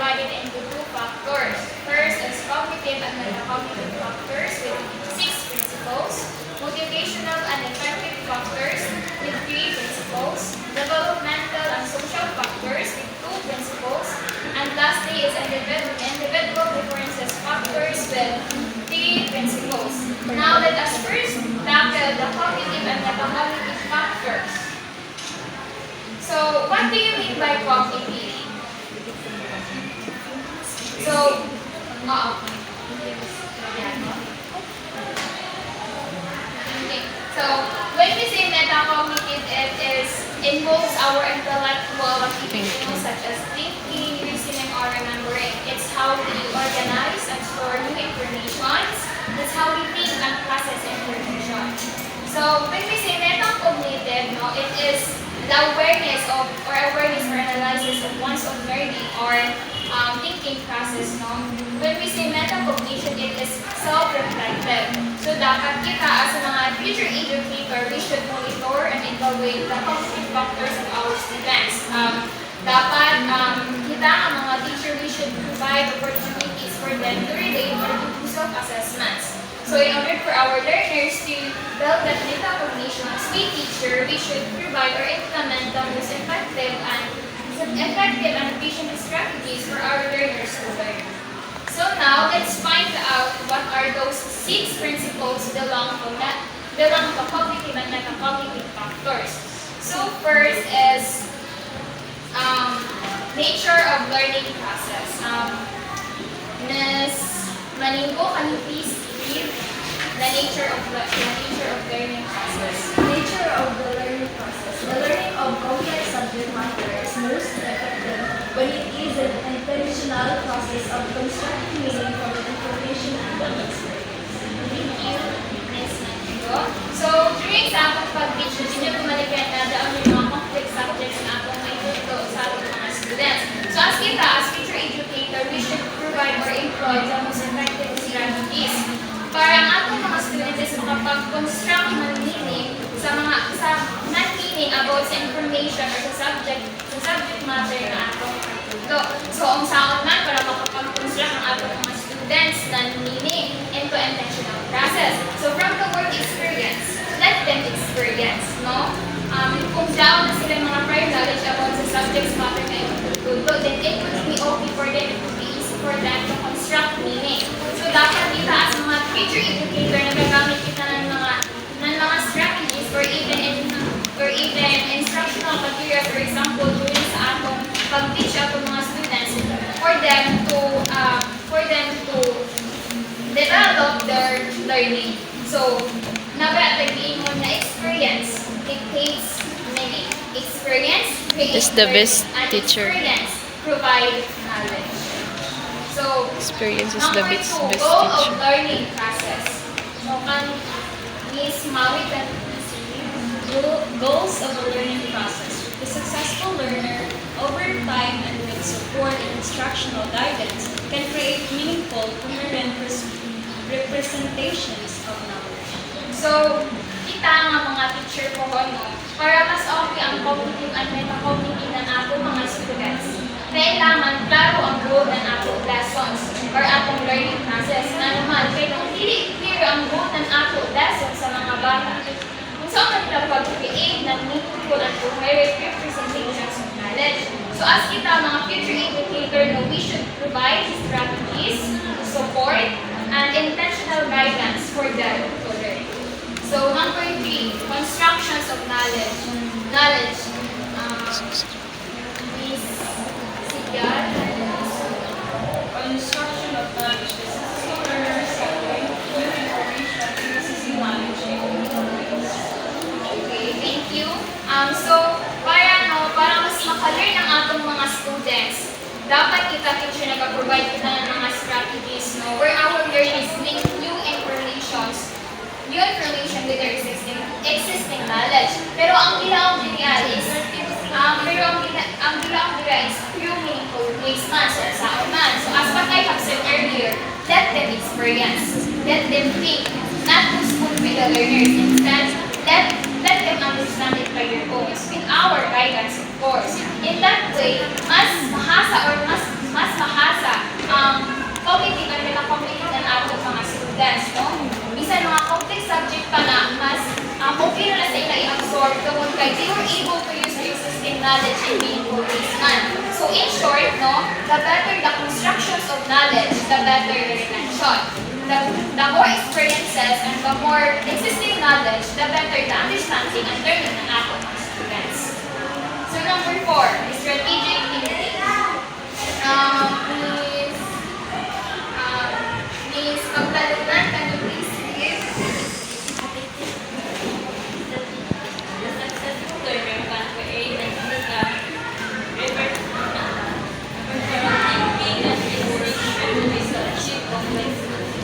divided into two factors. First is cognitive and metacognitive factors with 6 principles, motivational and effective factors with 3 principles, developmental and social factors with 2 principles, and lastly is individual differences factors with 3 principles. Now let us first tackle the cognitive and metacognitive factors. So, what do you mean by cognitive? So, okay. So, when we say metacognitive, it involves our intellectual activities such as thinking, reasoning, or remembering. It's how we organize and store new information. It's how we think and process information. So, when we say metacognitive, it is the awareness or analysis of one's own learning or thinking process. When we say metacognition, it is self-reflective. So dapat kita as mga future educator, we should monitor and evaluate the cognitive factors of our students. Dapat kita ang mga teacher, we should provide opportunities for them to relate or to do self-assessments. So in order for our learners to build that metacognition as we teacher, we should provide or implement the most effective and efficient strategies for our learners to learn. So now let's find out what are those 6 principles belong to cognitive and metacognitive factors. So first is nature of learning process. Ms. Maningo, can you please read the nature of learning process? Nature of the learning process. The learning of complex subject matter is most effective when it is an intentional process of constructing meaning from the information and experience. Thank you, Ms. Maningo. So, during sa akong pag-teach, hindi na bumalikan na ang mga complex subjects na akong may tuto sa ating mga students. So, as kita, as future educator, we should provide or employ the most effective strategies para ang ating mga students is makapag-construct ng meaning sa meaning about sa information or sa subject matter na atong tuto. So, ang saon man para makapag-construct ang ating mga students ng meaning into intentional process. So, from the word experience, let them experience, kung daw na sila mga prior knowledge about sa subject matter na itututo, then it would be okay for them, it would be easy for them to construct meaning. So, dapat kita as mga future educator na gagamit kita ng mga strategies or even instructional materials, for example, during sa atong pag-teach atong mga students for them to develop their learning. So, nabatagin mo na experience dictates meaning. Experience creates Is the best learning, and teacher. experience provide knowledge. So, Experience is the number best 2, goal of teacher. learning process. So, kan Miss Maui can Goals of a learning process. The successful learner, over time and with support and instructional guidance, can create meaningful, coherent representations of knowledge. So, kita nga mga teacher po para mas okay ang cognitive and metacognitive ng ato mga students. Kailangan klaro ang goal ng ato lessons or atong learning process na naman. Kaya kung hindi clear ang goal ng ato lessons sa mga bata, kung saan kita pag-create ng meaningful and coherent representations of knowledge. So as kita mga future educator, we should provide strategies, support, and intentional guidance for them to learn. So number 3, constructions of knowledge. Miss Sigal. Construction of knowledge. The successful learners have learned new information and processing knowledge in different ways. Okay, thank you. So, para mas makalearn ang atong mga students, dapat kita teacher nag-provide kita ng mga strategies, where our learners link new information with their existing knowledge. Pero ang gilaong dira is through meaningful ways man, so saan man. So as what I have said earlier, let them experience, let them think, not to spoon with the learners. Instead, let them understand it by their own, with our guidance, of course. In that way, mas mahasa the better the constructions of knowledge, the better the retention. The more experiences and the more existing knowledge, the better the understanding and learning ng ating mga students. So number 4 is strategic thinking. Miss Magdalunan, can you please read? The successful learner can create and use a thinking and research to achieve complex goals.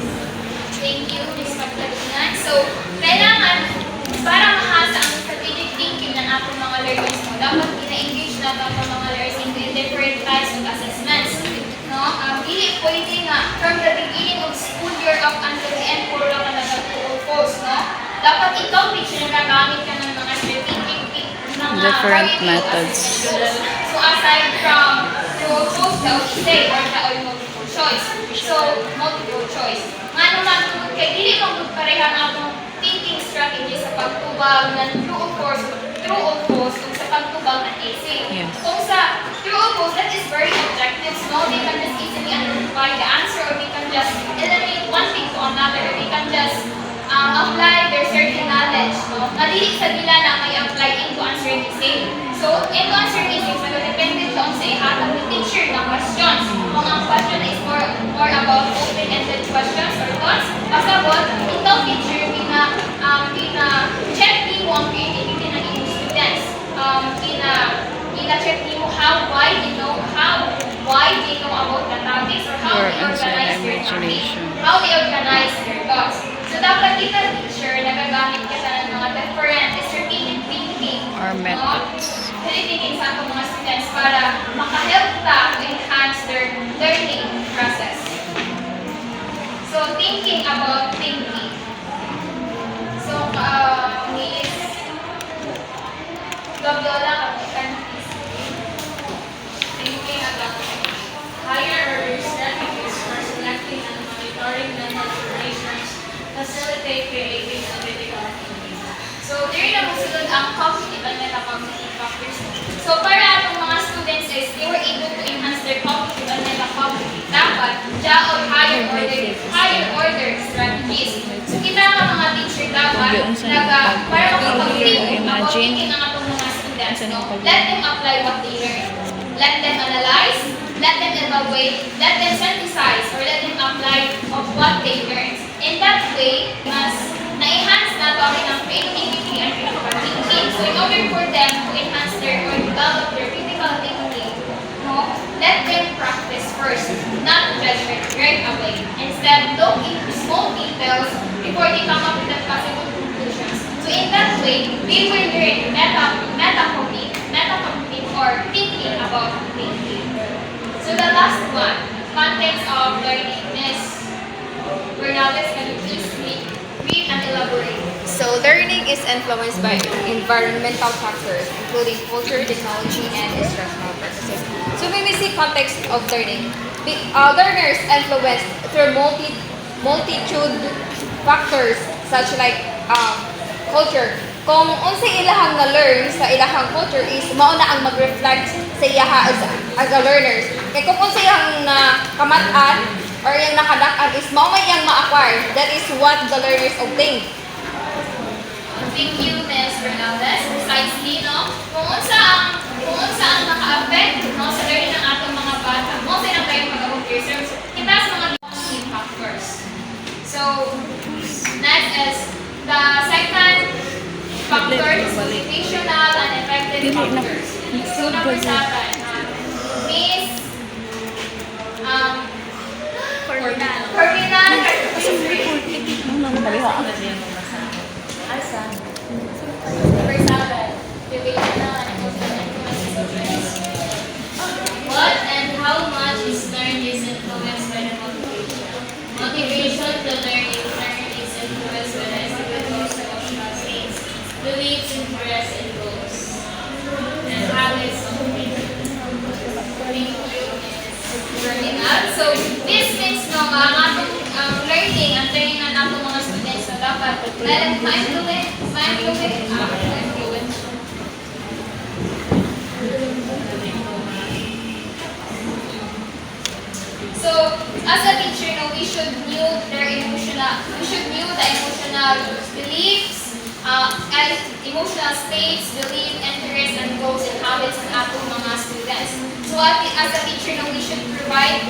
Thank you, Ms. Magdalunan. So, kailangan, para mahasa ang strategic thinking ng ating mga learners mo, dapat ina-engage na ang mga learners into different types of assessments. No? Hindi pwede nga, from the beginning of school year up until the end, puro lang ka nag-post, no? Dapat ikaw, teacher, nagagamit ka ng mga strategic mga Different variety of methods. assessments. So, aside from true post, the essay, or the multiple choice. So, multiple choice. Nga naman, kay dili kang magpareha ang atong thinking strategy sa pagtubag ng true or false, kung sa pagtubag ng essay. Yes. Kung sa true or false, that is very objective, no? They can just easily identify the answer, or they can just eliminate one thing to another, or they can just apply their certain knowledge, no? Nadili sa nila na may apply into answering essay. So, into answering essay, depende siya sa ihatag ni teacher ng questions. Kung ang question is more about open-ended questions or thoughts, pasabot, ikaw teacher, check mo ang creativity ng inyong students. Check mo how wide they know about the topics, or how Or they organize their imagination. topics, how they organize their thoughts. So dapat kita teacher, nagagamit ka ng mga different strategic thinking Or methods. thinking sa ating mga students para makahelp ta to enhance their learning process. So thinking about thinking. So Miss Gabiola, can please Thinking about higher order strategies for selecting and monitoring mental operations facilitate creating and critical thinking. So, diri na masulod ang cognitive and metacognitive factors. So, para atong mga students is they were able to enhance their cognitive and metacognitive. Dapat, jaon higher order strategies. So, kita nga mga teacher dapat, para makapag-think about thinking ang atong mga students, no? Let them apply what they learn. Let them analyze, let them evaluate, let them synthesize, or let them apply of what they learned. In that way, mas na-enhance na to ang creativity and critical thinking. So in order for them to enhance their or develop their critical thinking, no, let them practice first, not judge right away. Instead, look into small details before they come up with the possible conclusions. So in that way, they will learn metacognitive or thinking about thinking. So the last one, context of learning. Miss Bernales, can you please read and elaborate? So, learning is influenced by environmental factors, including culture, technology, and instructional purposes. So, when we see context of learning, learners influenced through multitude factors such like culture. Kung unsay ilahang na-learn sa ilahang culture is mao na ang mag-reflect sa iyaha as a learners. Kaya kung unsay ang kamatan or yung nakadak-an is mao may yang ma-acquire. That is what the learners obtain. Thank you, Ms. Bernales. Precisely, no? Kung unsa ang naka-affect, no, sa learning ng atong mga bata, mo sa nang kayong mag-observe, kita sa mga key factors. So, next is the second factor is motivational and effective factors. So, number 7, Miss Ferdinand, number 7, motivational and emotional influences. What and how much is learned is influenced by the motivation. Motivation to learn is influenced by the individual's emotional states, beliefs, interests, and goals, and habits of thinking. Learning up. So, this means no, ang atong learning, ang training ng atong mga students na dapat ma-influence. So, as a teacher, we should knew the emotional beliefs, and emotional states, belief, interests, and goals and habits ng atong mga students. So, as a teacher, we should provide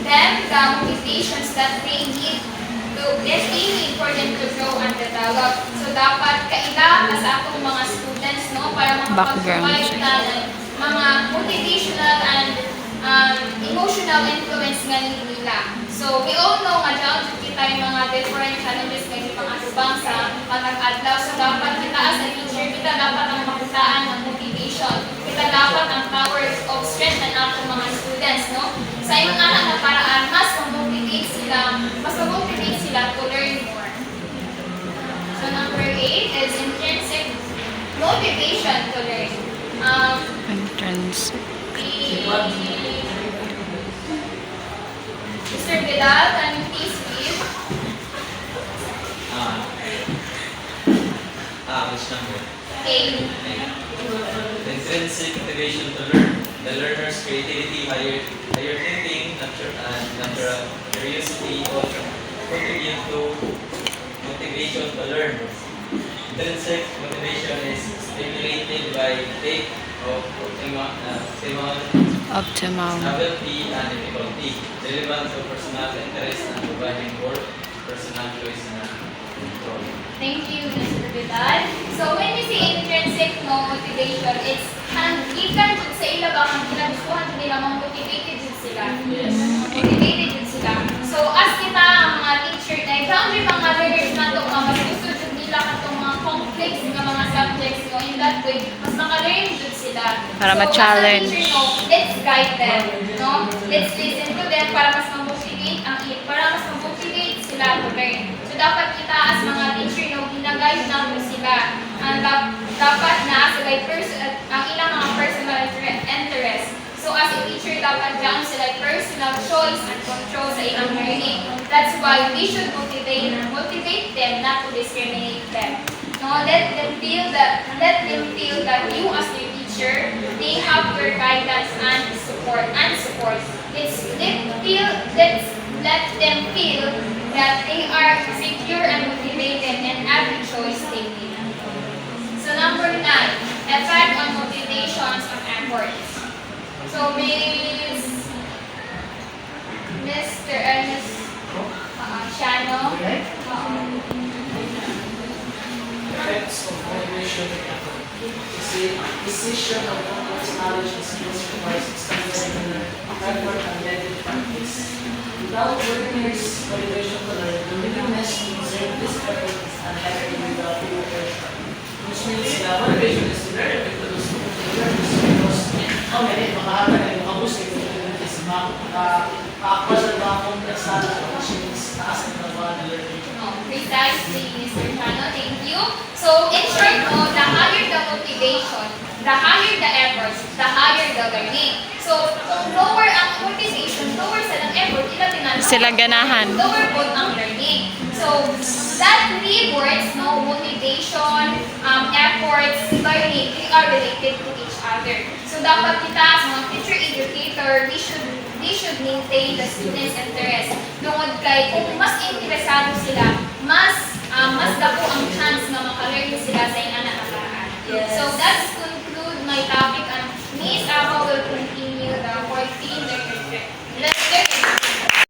them the motivations that they need for them to grow and develop. So, dapat kaila sa atong mga students, para makapag-provide na ng mga motivational and emotional influence nga nila. So, we all know nga dyan, kita yung mga different challenges nga yung pang-atubang sa pag-adlaw. So, dapat kita as a teacher, kita dapat ang makitaan ng motivation. Kita dapat ang power of strength ng atong mga students, Sa imong anak na paraan, mas ma-motivate sila to learn more. So, number 8 is intrinsic motivation to learn. Entrance. Mr. Vidal, can you please read? Which number? 8. Intrinsic motivation to learn. The learner's creativity, higher thinking, natural curiosity all contribute to motivation to learn. Intrinsic motivation is stimulated by faith of Optimal. novelty and difficulty, relevance of personal interest and providing work, personal choice and control. Thank you, Mr. Vidal. So, when we say intrinsic motivation, it's gikan jud sa ila ba ang ginagustuhan jud nila, motivated jud sila. Motivated jud sila. So, as kita ang mga teacher, na-boundary mga learners na ito, mas gusto jud nila katong mga complex nga mga subjects, in that way, mas maka-learn jud sila. Para So, ma-challenge. as a teacher, let's guide them, Let's listen to them para mas ma-motivate sila to learn. So, dapat kita as mga teacher, gina-guide natin sila. And dapat na sila ang ilang mga personal interest. So, as a teacher, dapat dyan sila personal choice and control sa ilang learning. That's why we should motivate them, not to discriminate them. Let them feel that you as their teacher, they have your guidance and support. Let them feel that they are secure and motivated in every choice they make. So, number 9, effect on motivations of efforts. So, Mr. Ernest Shano. Effects of motivation and effort. Acquisition of complex knowledge and skills requires extensive effort and dedicated practice. Without learners' motivation to learn, the willingness to exert this effort is unlikely without peer pressure. Which means motivation is very effective to learners because many makakata na yung kabus kayo is maka-acquire ng mga complex knowledge which means taas ang trabaho ng learning. Precisely, Mr. Shano. Thank you. So, in short, the higher the motivation, the higher the efforts, the higher the learning. So, kung lower ang motivation, lower sa ng effort, Sila ganahan. lower po ang learning. So, that three words, motivation, efforts, learning, they are related to each other. So, dapat kita as mga teacher educator, we should maintain the students' interest. Kung mas interesado sila